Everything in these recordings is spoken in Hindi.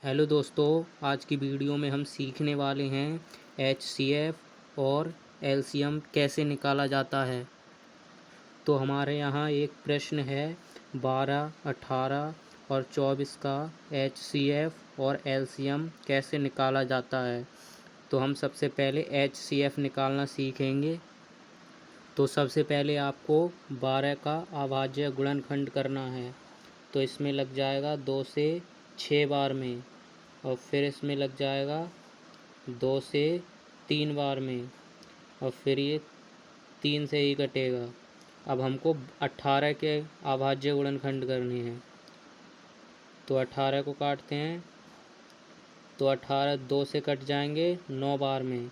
हेलो दोस्तों, आज की वीडियो में हम सीखने वाले हैं HCF और LCM कैसे निकाला जाता है। तो हमारे यहाँ एक प्रश्न है 12, 18 और 24 का HCF और LCM कैसे निकाला जाता है। तो हम सबसे पहले HCF निकालना सीखेंगे। तो सबसे पहले आपको 12 का अभाज्य गुणनखंड करना है। तो इसमें लग जाएगा 2 से 6 बार में, और फिर इसमें लग जाएगा 2 से 3 बार में, और फिर ये 3 से ही कटेगा। अब हमको 18 के अभाज्य गुणनखंड करने हैं। तो 18 को काटते हैं। तो 18 2 से कट जाएंगे 9 बार में,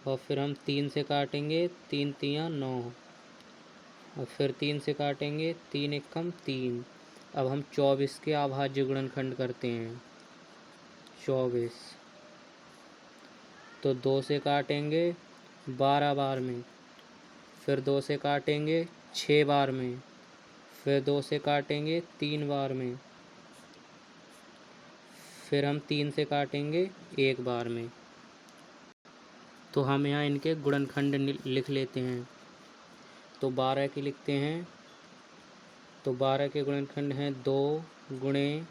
और फिर हम 3 से काटेंगे, 3 तियाँ 9, और फिर 3 से काटेंगे, 3 एकम 3। अब हम 24 के अभाज्य गुणनखंड करते हैं। 24 तो 2 से काटेंगे 12 बार में, फिर 2 से काटेंगे 6 बार में, फिर 2 से काटेंगे 3 बार में, फिर हम 3 से काटेंगे 1 बार में। तो हम यहाँ इनके गुणनखंड लिख लेते हैं। तो 12 के लिखते हैं। तो 12 के गुणनखंड हैं 2 गुणे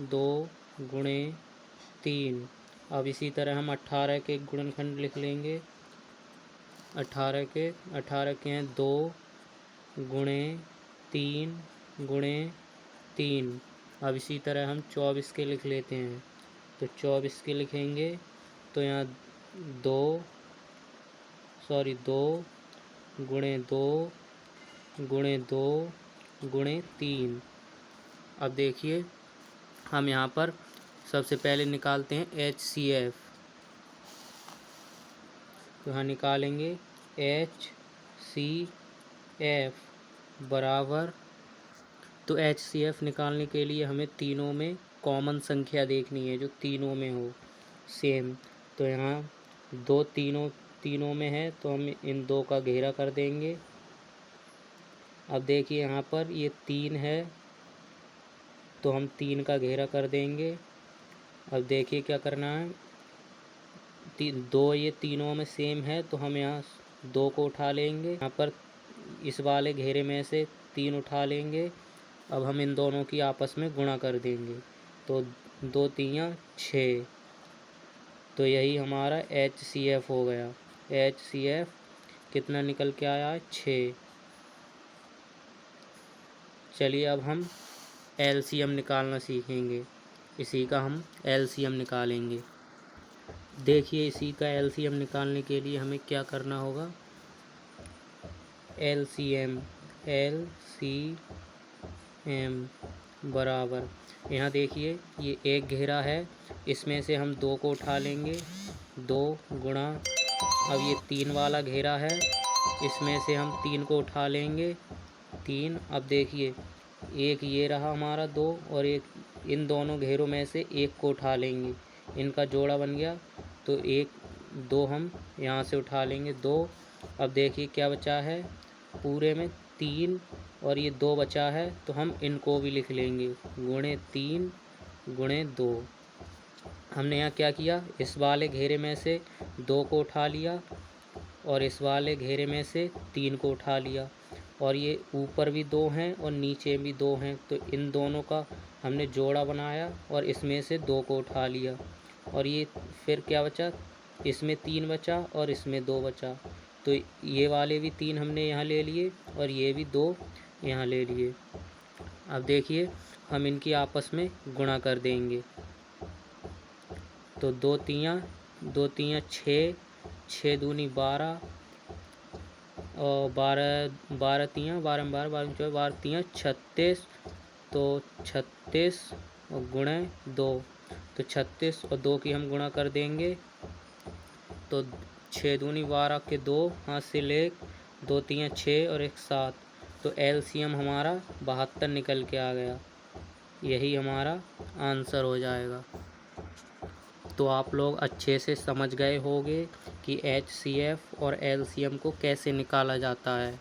2 गुणे 3। अब इसी तरह हम 18 के गुणनखंड लिख लेंगे। 18 के हैं 2 गुणे 3 गुणे 3। अब इसी तरह हम 24 के लिख लेते हैं। तो 24 के लिखेंगे। तो यहाँ 2 गुणे 2 गुणे 2 गुणे 3। अब देखिए, हम यहाँ पर सबसे पहले निकालते हैं HCF। तो यहाँ निकालेंगे HCF बराबर। तो HCF निकालने के लिए हमें तीनों में कॉमन संख्या देखनी है, जो तीनों में हो सेम। तो यहाँ 2 तीनों में है, तो हम इन 2 का घेरा कर देंगे। अब देखिए यहाँ पर ये 3 है, तो हम 3 का घेरा कर देंगे। अब देखिए क्या करना है। 2 ये तीनों में सेम है, तो हम यहाँ 2 को उठा लेंगे। यहाँ पर इस वाले घेरे में से 3 उठा लेंगे। अब हम इन दोनों की आपस में गुणा कर देंगे। तो 2 तियाँ 6। तो यही हमारा HCF हो गया। HCF कितना निकल के आया है? 6। चलिए अब हम LCM निकालना सीखेंगे। इसी का हम LCM निकालेंगे। देखिए, इसी का LCM निकालने के लिए हमें क्या करना होगा। LCM बराबर, यहाँ देखिए ये एक घेरा है, इसमें से हम 2 को उठा लेंगे। 2 गुणा, अब ये 3 वाला घेरा है, इसमें से हम 3 को उठा लेंगे। 3। अब देखिए, एक ये रहा हमारा 2, और एक इन दोनों घेरों में से एक को उठा लेंगे। इनका जोड़ा बन गया। तो 2 हम यहाँ से उठा लेंगे 2। अब देखिए क्या बचा है, पूरे में 3 और ये 2 बचा है, तो हम इनको भी लिख लेंगे गुणे 3 गुणे 2। हमने यहाँ क्या किया, इस वाले घेरे में से 2 को उठा लिया, और इस वाले घेरे में से 3 को उठा लिया, और ये ऊपर भी 2 हैं और नीचे भी 2 हैं, तो इन दोनों का हमने जोड़ा बनाया और इसमें से 2 को उठा लिया। और ये फिर क्या बचा, इसमें 3 बचा और इसमें 2 बचा। तो ये वाले भी 3 हमने यहाँ ले लिए, और ये भी 2 यहाँ ले लिए। अब देखिए, हम इनकी आपस में गुणा कर देंगे। तो 2 तियाँ 6, 6 दूनी 12, और 12 तियाँ 12 में 12, 12 में 12 तियाँ 36। तो 36 और गुणे 2, तो 36 और 2 की हम गुणा कर देंगे। तो 6 दूनी 12 के 2 हाथ से ले, 2 तियाँ 6 और 1 7। तो LCM हमारा 72 निकल के आ गया। यही हमारा आंसर हो जाएगा। तो आप लोग अच्छे से समझ गए होंगे कि HCF और LCM को कैसे निकाला जाता है।